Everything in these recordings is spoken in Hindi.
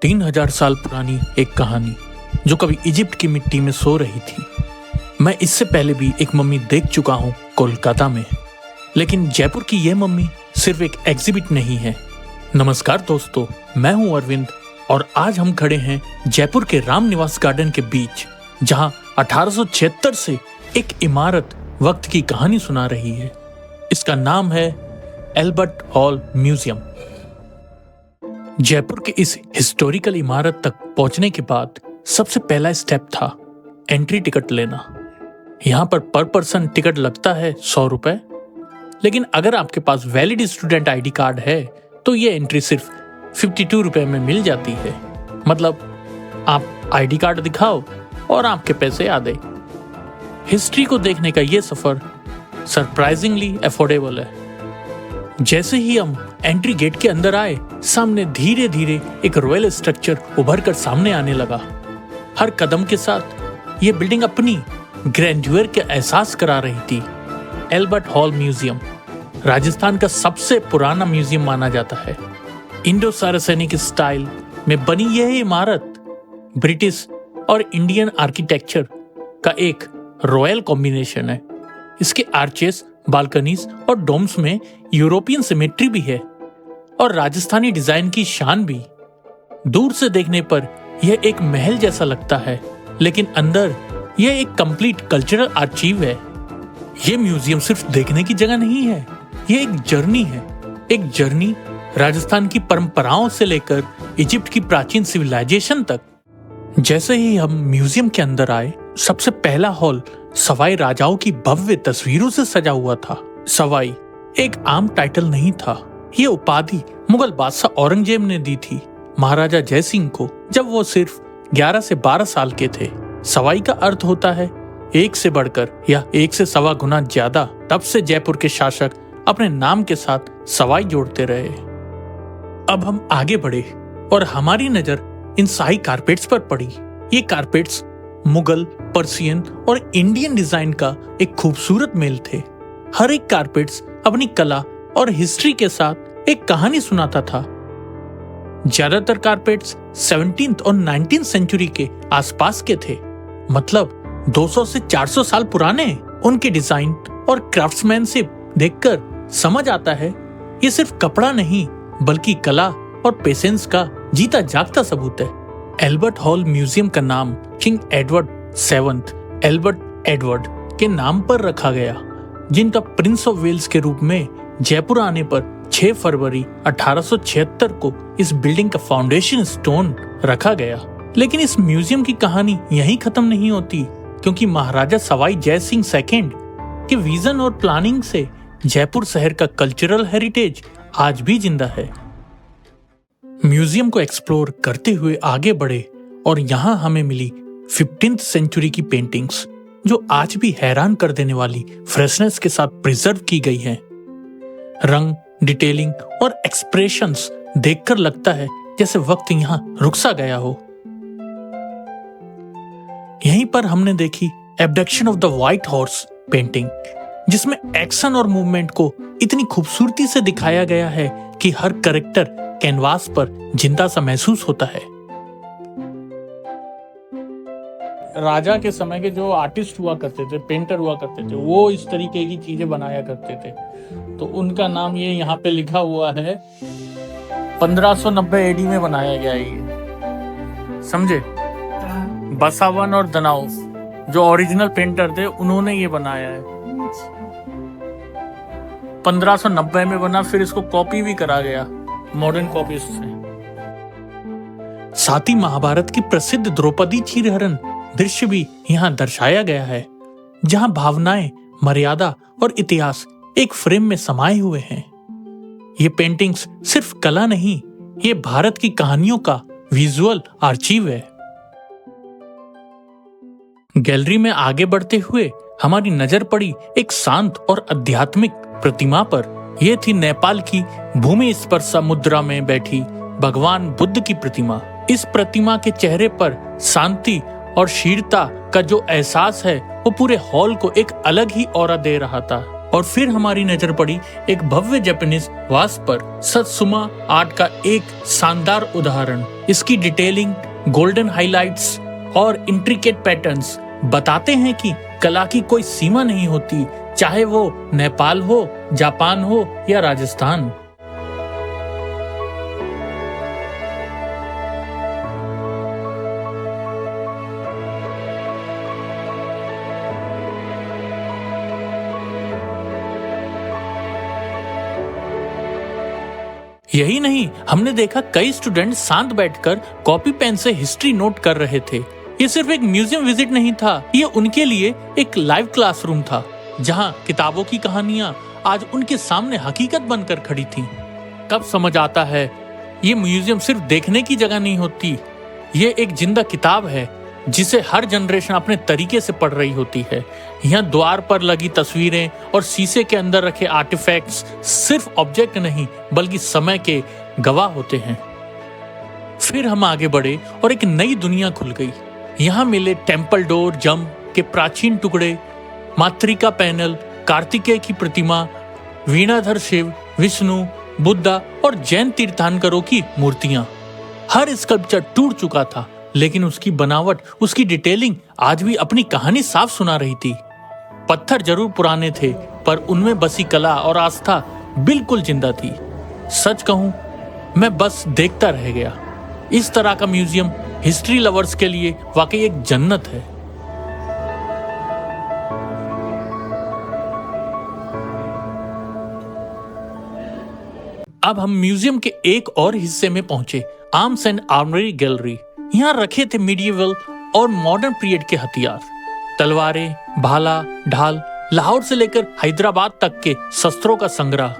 3000 साल पुरानी एक कहानी जो कभी इजिप्ट की मिट्टी में सो रही थी। मैं इससे पहले भी एक मम्मी देख चुका हूँ कोलकाता में, लेकिन जयपुर की यह मम्मी सिर्फ एक एग्जिबिट नहीं है। नमस्कार दोस्तों, मैं हूँ अरविंद और आज हम खड़े हैं जयपुर के राम निवास गार्डन के बीच, जहाँ 1876 से एक इमारत वक्त की कहानी सुना रही है। इसका नाम है एल्बर्ट हॉल म्यूजियम। जयपुर के इस हिस्टोरिकल इमारत तक पहुंचने के बाद सबसे पहला स्टेप था एंट्री टिकट लेना। यहाँ पर पर्सन टिकट लगता है 100 रुपए, लेकिन अगर आपके पास वैलिड स्टूडेंट आईडी कार्ड है तो ये एंट्री सिर्फ 52 रुपए में मिल जाती है। मतलब आप आईडी कार्ड दिखाओ और आपके पैसे आधे। हिस्ट्री को देखने का ये सफर सरप्राइजिंगली अफोर्डेबल है। जैसे ही हम एंट्री गेट के अंदर आए, सामने धीरे धीरे एक रॉयल स्ट्रक्चर उभर कर सामने आने लगा। हर कदम के साथ ये बिल्डिंग अपनी ग्रैंड्यूर के एहसास करा रही थी। एल्बर्ट हॉल म्यूजियम राजस्थान का सबसे पुराना म्यूजियम माना जाता है। इंडो सारासेनिक स्टाइल में बनी यह इमारत ब्रिटिश और इंडियन आर्किटेक्चर का एक रॉयल कॉम्बिनेशन है। इसके आर्चेस, बालकनीज और डोम्स में यूरोपियन सिमेट्री भी है और राजस्थानी डिजाइन की शान भी। दूर से देखने पर यह एक महल जैसा लगता है, लेकिन अंदर यह एक कंप्लीट कल्चरल आर्चीव है। यह म्यूजियम सिर्फ देखने की जगह नहीं है, यह एक जर्नी है। एक जर्नी राजस्थान की परंपराओं से लेकर इजिप्ट की प्राचीन सिविलाइजेशन तक। जैसे ही हम म्यूजियम के अंदर आए, सबसे पहला हॉल सवाई राजाओं की भव्य तस्वीरों से सजा हुआ था। सवाई एक आम टाइटल नहीं था, ये उपाधि मुगल बादशाह औरंगजेब ने दी थी महाराजा जय सिंह को जब वो सिर्फ 11 से 12 साल के थे। सवाई का अर्थ होता है एक से बढ़कर या एक से सवा गुना ज्यादा। तब से जयपुर के शासक अपने नाम के साथ सवाई जोड़ते रहे। अब हम आगे बढ़े और हमारी नजर इन शाही कारपेट्स पर पड़ी। ये कारपेट्स मुगल, पर्शियन और इंडियन डिजाइन का एक खूबसूरत मेल थे। हर एक कारपेट्स अपनी कला और हिस्ट्री के साथ एक कहानी सुनाता था। ज्यादातर कारपेट्स 17th और 19th सेंचुरी के आसपास के थे, मतलब 200 से 400 साल पुराने। उनके डिजाइन और क्राफ्ट्समैनशिप देखकर समझ आता है ये सिर्फ कपड़ा नहीं बल्कि कला और पेशेंस का जीता जागता सबूत है। एल्बर्ट हॉल म्यूजियम का नाम king Edward 7th Albert Edward के नाम पर रखा गया, जिनका प्रिंस ऑफ वेल्स के रूप में जयपुर आने पर 6 फरवरी 1876 को इस बिल्डिंग का फाउंडेशन स्टोन रखा गया। लेकिन इस म्यूजियम की कहानी यहीं खत्म नहीं होती, क्योंकि महाराजा सवाई जय सिंह सेकंड के विजन और प्लानिंग से जयपुर शहर का कल्चरल हेरिटेज आज भी जिंदा है। म्यूजियम को एक्सप्लोर करते हुए आगे बढ़े और यहाँ हमें मिली 15th सेंचुरी की पेंटिंग्स, जो आज भी हैरान कर देने वाली फ्रेशनेस के साथ प्रिजर्व की गई हैं। रंग, डिटेलिंग और एक्सप्रेशंस देखकर लगता है जैसे वक्त यहाँ रुक सा गया हो। यहीं पर हमने देखी abduction of the white horse painting, जिसमें एक्शन और मूवमेंट को इतनी खूबसूरती से दिखाया गया है कि हर कैरेक्टर कैनवास पर जिंदा सा महसूस होता है। राजा के समय के जो आर्टिस्ट हुआ करते थे, पेंटर हुआ करते थे, वो इस तरीके की चीजें बनाया करते थे। तो उनका नाम ये यहाँ पे लिखा हुआ है 1590 एडी में बनाया गया है ये, समझे। बसावन और दनाव जो ओरिजिनल पेंटर थे उन्होंने ये बनाया है। 1590 में बना, फिर इसको कॉपी भी करा गया मॉडर्न कॉपीज से। साथ ही महाभारत की प्रसिद्ध द्रौपदी चीरहरण दृश्य भी यहाँ दर्शाया गया है, जहाँ भावनाएं, मर्यादा और इतिहास एक फ्रेम में समाये हुए हैं। ये पेंटिंग्स सिर्फ कला नहीं, ये भारत की कहानियों का विजुअल आर्चीव है। गैलरी में आगे बढ़ते हुए हमारी नजर पड़ी एक शांत और आध्यात्मिक प्रतिमा पर। यह थी नेपाल की भूमि स्पर्श मुद्रा में बैठी भगवान बुद्ध की प्रतिमा। इस प्रतिमा के चेहरे पर शांति और शीलता का जो एहसास है वो पूरे हॉल को एक अलग ही ऑरा दे रहा था। और फिर हमारी नजर पड़ी एक भव्य जापानीज वास पर, सत्सुमा आर्ट का एक शानदार उदाहरण। इसकी डिटेलिंग, गोल्डन हाइलाइट्स और इंट्रिकेट पैटर्न्स बताते हैं कि कला की कोई सीमा नहीं होती, चाहे वो नेपाल हो, जापान हो या राजस्थान। यही नहीं, हमने देखा कई स्टूडेंट शांत बैठकर कॉपी पेन से हिस्ट्री नोट कर रहे थे। ये सिर्फ एक म्यूजियम विजिट नहीं था, ये उनके लिए एक लाइव क्लासरूम था, जहां किताबों की कहानियां आज उनके सामने हकीकत बनकर खड़ी थीं। कब समझ आता है, ये म्यूजियम सिर्फ देखने की जगह नहीं होती, ये एक जिंदा किताब है जिसे हर जनरेशन अपने तरीके से पढ़ रही होती है। यहाँ द्वार पर लगी तस्वीरें और शीशे के अंदर रखे आर्टिफैक्ट्स सिर्फ ऑब्जेक्ट नहीं बल्कि समय के गवाह होते हैं। फिर हम आगे बढ़े और एक नई दुनिया खुल गई। यहाँ मिले टेम्पल डोर जम के प्राचीन टुकड़े, मातृका पैनल, कार्तिकेय की प्रतिमा, वीणाधर शिव, विष्णु, बुद्धा और जैन तीर्थंकरों की मूर्तियां। हर स्कल्पचर टूट चुका था, लेकिन उसकी बनावट, उसकी डिटेलिंग आज भी अपनी कहानी साफ सुना रही थी। पत्थर जरूर पुराने थे, पर उनमें बसी कला और आस्था बिल्कुल जिंदा थी। सच कहूं, मैं बस देखता रह गया। इस तरह का म्यूजियम हिस्ट्री लवर्स के लिए वाकई एक जन्नत है। अब हम म्यूजियम के एक और हिस्से में पहुंचे, आर्म्स एंड आर्मरी गैलरी। यहाँ रखे थे मीडिएवल और मॉडर्न पीरियड के हथियार, तलवारें, भाला, ढाल, लाहौर से लेकर हैदराबाद तक के शस्त्रों का संग्रह।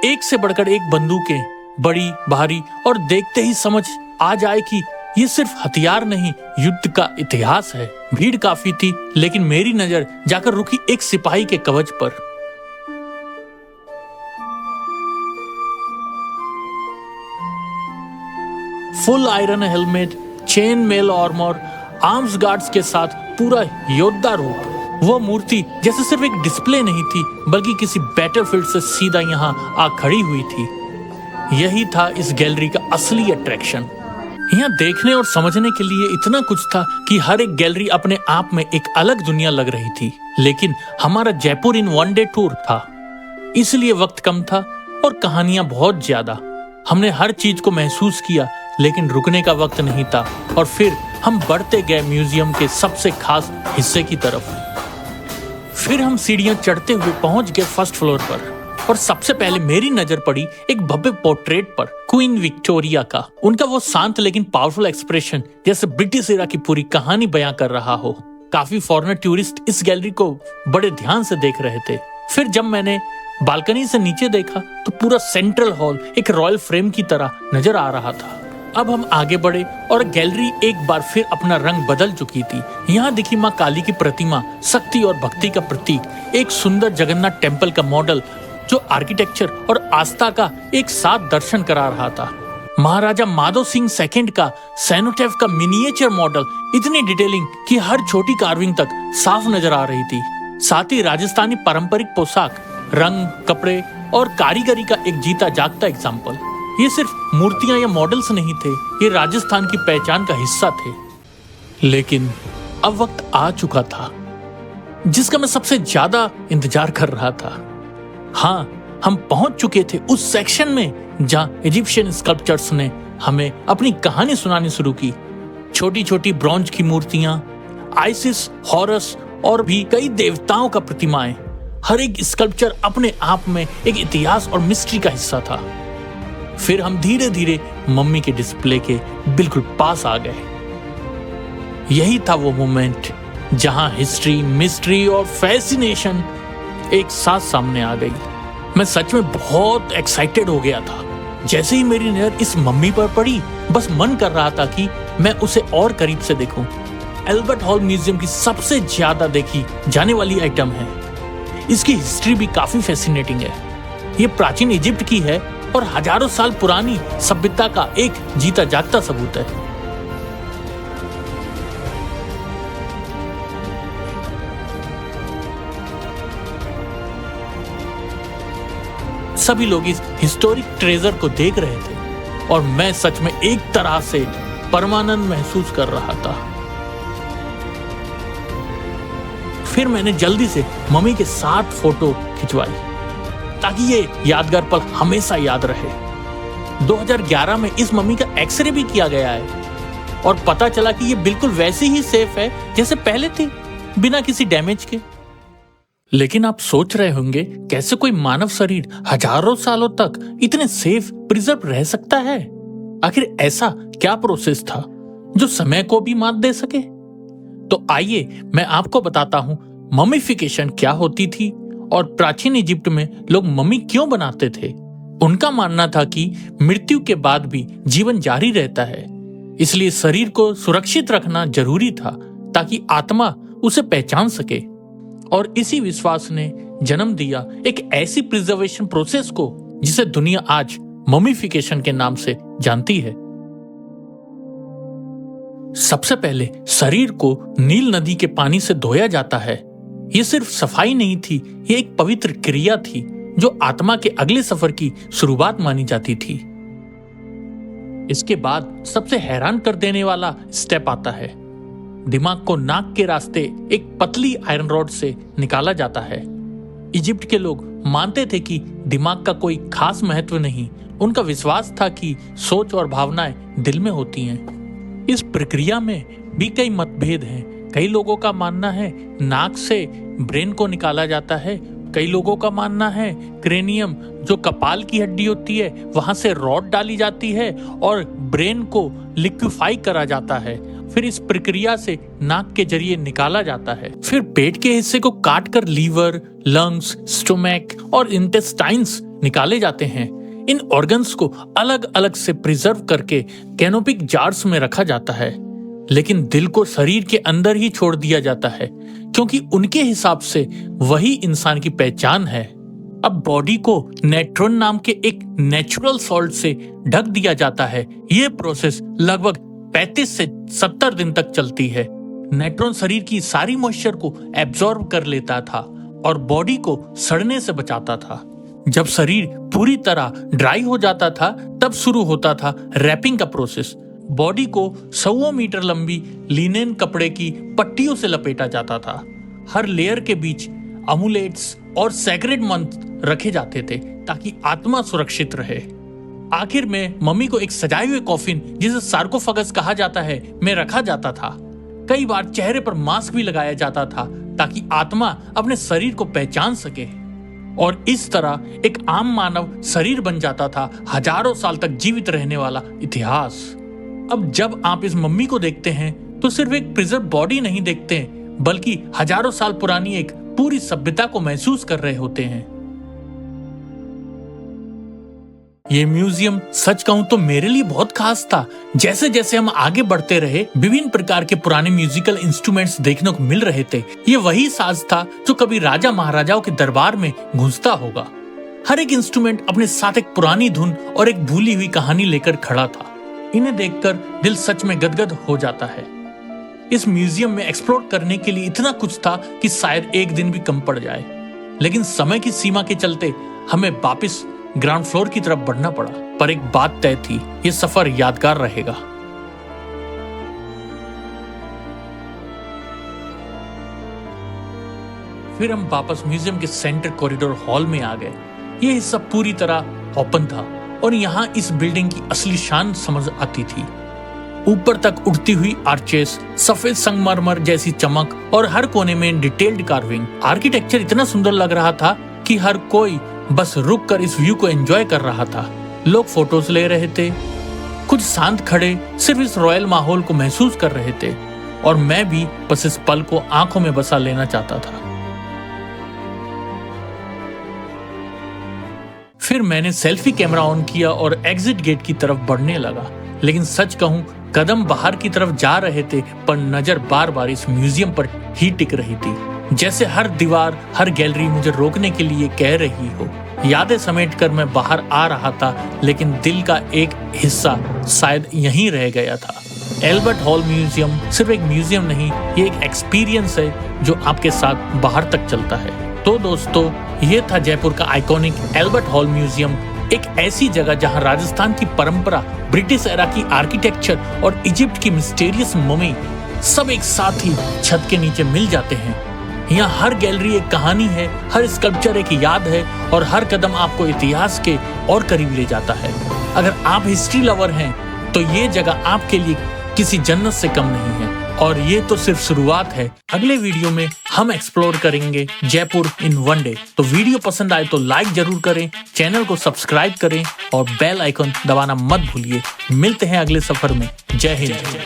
एक से बढ़कर एक बंदूकें, बड़ी, भारी और देखते ही समझ आ जाए कि ये सिर्फ हथियार नहीं, युद्ध का इतिहास है। भीड़ काफी थी, लेकिन मेरी नजर जाकर रुकी एक सिपाही के कवच पर। Full iron helmet, chain mail armour, arms guards के साथ पूरा योद्धा रूप। वो मूर्ति जैसे सिर्फ एक डिस्प्ले नहीं थी, बल्कि किसी बैटलफील्ड से सीधा यहाँ आ खड़ी हुई थी। यही था इस गैलरी का असली अट्रैक्शन। यहाँ देखने और समझने के लिए इतना कुछ था कि हर एक गैलरी अपने आप में एक अलग दुनिया लग रही थी। लेकिन हमारा Jaipur in one day tour था, इसलिए वक्त कम था और कहानियां बहुत ज्यादा। हमने हर चीज को महसूस किया, लेकिन रुकने का वक्त नहीं था। और फिर हम बढ़ते गए म्यूजियम के सबसे खास हिस्से की तरफ। फिर हम सीढ़ियां चढ़ते हुए पहुंच गए फर्स्ट फ्लोर पर, और सबसे पहले मेरी नजर पड़ी एक भव्य पोर्ट्रेट पर, क्वीन विक्टोरिया का। उनका वो शांत लेकिन पावरफुल एक्सप्रेशन जैसे ब्रिटिश एरा की पूरी कहानी बयां कर रहा हो। काफी फॉरेनर टूरिस्ट इस गैलरी को बड़े ध्यान से देख रहे थे। फिर जब मैंने बालकनी से नीचे देखा तो पूरा सेंट्रल हॉल एक रॉयल फ्रेम की तरह नजर आ रहा था। अब हम आगे बढ़े और गैलरी एक बार फिर अपना रंग बदल चुकी थी। यहाँ दिखी माँ काली की प्रतिमा, शक्ति और भक्ति का प्रतीक। एक सुंदर जगन्नाथ टेम्पल का मॉडल जो आर्किटेक्चर और आस्था का एक साथ दर्शन करा रहा था। महाराजा माधव सिंह सेकंड का सैनोटेफ का मिनिएचर मॉडल, इतनी डिटेलिंग कि हर छोटी कार्विंग तक साफ नजर आ रही थी। साथ ही राजस्थानी पारंपरिक पोशाक, रंग, कपड़े और कारीगरी का एक जीता जागता एग्जाम्पल। ये सिर्फ मूर्तियां या मॉडल्स नहीं थे, ये राजस्थान की पहचान का हिस्सा थे। लेकिन अब वक्त आ चुका था जिसका मैं सबसे ज्यादा इंतजार कर रहा था। हाँ, हम पहुंच चुके थे उस सेक्शन में जहां इजिप्शियन स्कल्पचर्स ने हमें अपनी कहानी सुनानी शुरू की। छोटी छोटी ब्रॉन्ज की मूर्तियां, आइसिस, हॉरस और भी कई देवताओं का प्रतिमाएं। हर एक स्कल्पचर अपने आप में एक इतिहास और मिस्ट्री का हिस्सा था। फिर हम धीरे धीरे मम्मी के डिस्प्ले के बिल्कुल पास आ गए। यही था वो मोमेंट जहां हिस्ट्री, मिस्ट्री और फैसिनेशन एक साथ सामने आ गई। मैं सच में बहुत एक्साइटेड हो गया था। जैसे ही मेरी नजर इस मम्मी पर पड़ी, बस मन कर रहा था कि मैं उसे और करीब से देखूं। एल्बर्ट हॉल म्यूजियम की सबसे ज्यादा देखी जाने वाली आइटम है। इसकी हिस्ट्री भी काफी फैसिनेटिंग है। ये प्राचीन इजिप्ट की है और हजारों साल पुरानी सभ्यता का एक जीता जागता सबूत है। सभी लोग इस हिस्टोरिक ट्रेजर को देख रहे थे और मैं सच में एक तरह से परमानंद महसूस कर रहा था। फिर मैंने जल्दी से मम्मी के साथ फोटो खिंचवाई ताकि ये यादगार पल हमेशा याद रहे। 2011 में इस मम्मी का एक्सरे भी किया गया है और पता चला कि ये बिल्कुल वैसी ही सेफ है जैसे पहले थी, बिना किसी डैमेज के। लेकिन आप सोच रहे होंगे कैसे कोई मानव शरीर हजारों सालों तक इतने सेफ प्रिजर्व रह सकता है? आखिर ऐसा क्या प्रोसेस था जो समय को भी मात दे सके? तो आइए मैं आपको बताता हूं ममीफिकेशन क्या होती थी और प्राचीन इजिप्ट में लोग मम्मी क्यों बनाते थे। उनका मानना था कि मृत्यु के बाद भी जीवन जारी रहता है, इसलिए शरीर को सुरक्षित रखना जरूरी था ताकि आत्मा उसे पहचान सके। और इसी विश्वास ने जन्म दिया एक ऐसी प्रिजर्वेशन प्रोसेस को जिसे दुनिया आज ममीफिकेशन के नाम से जानती है। सबसे पहले शरीर को नील नदी के पानी से धोया जाता है। यह सिर्फ सफाई नहीं थी, यह एक पवित्र क्रिया थी जो आत्मा के अगले सफर की शुरुआत मानी जाती थी। इसके बाद सबसे हैरान कर देने वाला स्टेप आता है। दिमाग को नाक के रास्ते एक पतली आयरन रॉड से निकाला जाता है। इजिप्ट के लोग मानते थे कि दिमाग का कोई खास महत्व नहीं, उनका विश्वास था कि सोच और भावनाएं दिल में होती हैं। इस प्रक्रिया में भी कई मतभेद हैं। कई लोगों का मानना है नाक से ब्रेन को निकाला जाता है, कई लोगों का मानना है क्रेनियम जो कपाल की हड्डी होती है वहां से रॉड डाली जाती है और ब्रेन को लिक्विफाई करा जाता है। फिर इस प्रक्रिया से नाक के जरिए निकाला जाता है। फिर पेट के हिस्से को काटकर लीवर, लंग्स, स्टोमैक और इंटेस्टाइन्स निकाले जाते हैं। इन ऑर्गन्स को अलग अलग से प्रिजर्व करके कैनोपिक जार्स में रखा जाता है, लेकिन दिल को शरीर के अंदर ही छोड़ दिया जाता है क्योंकि उनके हिसाब से वही इंसान की पहचान है। अब बॉडी को नेट्रॉन नाम के एक नेचुरल सॉल्ट से ढक दिया जाता है। यह प्रोसेस लगभग 35 से 70 दिन तक चलती है। नेट्रॉन शरीर की सारी मॉइस्चर को एब्जॉर्ब कर लेता था और बॉडी को सड़ने से बचाता था। जब शरीर पूरी तरह ड्राई हो जाता था तब शुरू होता था रैपिंग का प्रोसेस। बॉडी को 100 मीटर लंबी लिनेन कपड़े की पट्टियों से लपेटा जाता था। हर लेयर के बीच अमुलेट्स और सैक्रेड मंत्र रखे जाते थे ताकि आत्मा सुरक्षित रहे। आखिर में मम्मी को एक सजाए हुए कॉफिन जिसे सार्कोफागस कहा जाता है में रखा जाता था। कई बार चेहरे पर मास्क भी लगाया जाता था ताकि आत्मा अपने शरीर को पहचान सके और इस तरह एक आम मानव शरीर बन जाता था हजारों साल तक जीवित रहने वाला इतिहास। अब जब आप इस मम्मी को देखते हैं तो सिर्फ एक प्रिजर्व बॉडी नहीं देखते बल्कि हजारों साल पुरानी एक पूरी सभ्यता को महसूस कर रहे होते हैं। ये म्यूजियम सच कहूं तो मेरे लिए बहुत खास था। जैसे जैसे हम आगे बढ़ते रहे विभिन्न प्रकार के पुराने म्यूजिकल इंस्ट्रूमेंट्स देखने को मिल रहे थे। ये वही साज था जो कभी राजा महाराजाओं के दरबार में गूंजता होगा। हर एक इंस्ट्रूमेंट अपने साथ एक पुरानी धुन और एक भूली हुई कहानी लेकर खड़ा था। इन्हें देखकर दिल सच में गदगद हो जाता है। इस म्यूजियम में एक्सप्लोर करने के लिए इतना कुछ था कि शायद एक दिन भी कम पड़ जाए, लेकिन समय की सीमा के चलते हमें वापस ग्राउंड फ्लोर की तरफ बढ़ना पड़ा। पर एक बात तय थी, ये सफर यादगार रहेगा। फिर हम वापस म्यूजियम के सेंटर कॉरिडोर हॉल में आ गए। ये हिस्सा पूरी तरह ओपन था और यहाँ इस बिल्डिंग की असली शान समझ आती थी। ऊपर तक उड़ती हुई आर्चेस, सफेद संगमरमर जैसी चमक और हर कोने में डिटेल्ड कार्विंग। आर्किटेक्चर इतना सुंदर लग रहा था कि हर कोई बस रुक कर इस व्यू को एंजॉय कर रहा था। लोग फोटोज ले रहे थे, कुछ शांत खड़े सिर्फ इस रॉयल माहौल को महसूस कर रहे थे और मैं भी बस इस पल को आंखों में बसा लेना चाहता था। फिर मैंने सेल्फी कैमरा ऑन किया और एग्जिट गेट की तरफ बढ़ने लगा, लेकिन सच कहूं कदम बाहर की तरफ जा रहे थे पर नजर बार बार इस म्यूजियम पर ही टिक रही थी, जैसे हर दीवार, हर गैलरी मुझे रोकने के लिए कह रही हो। यादें समेटकर मैं बाहर आ रहा था, लेकिन दिल का एक हिस्सा शायद यहीं रह गया था। एल्बर्ट हॉल म्यूजियम सिर्फ एक म्यूजियम नहीं, ये एक एक्सपीरियंस है जो आपके साथ बाहर तक चलता है। तो दोस्तों, ये था जयपुर का आइकॉनिक एल्बर्ट हॉल म्यूजियम, एक ऐसी जगह जहां राजस्थान की परंपरा, ब्रिटिश एरा की आर्किटेक्चर और इजिप्ट की मिस्टीरियस ममी सब एक साथ ही छत के नीचे मिल जाते हैं। यहाँ हर गैलरी एक कहानी है, हर स्कल्पचर एक याद है और हर कदम आपको इतिहास के और करीब ले जाता है। अगर आप हिस्ट्री लवर हैं तो ये जगह आपके लिए किसी जन्नत से कम नहीं है। और ये तो सिर्फ शुरुआत है। अगले वीडियो में हम एक्सप्लोर करेंगे जयपुर इन वन डे। तो वीडियो पसंद आए तो लाइक जरूर करें, चैनल को सब्सक्राइब करें और बेल आइकन दबाना मत भूलिए। मिलते हैं अगले सफर में। जय हिंद।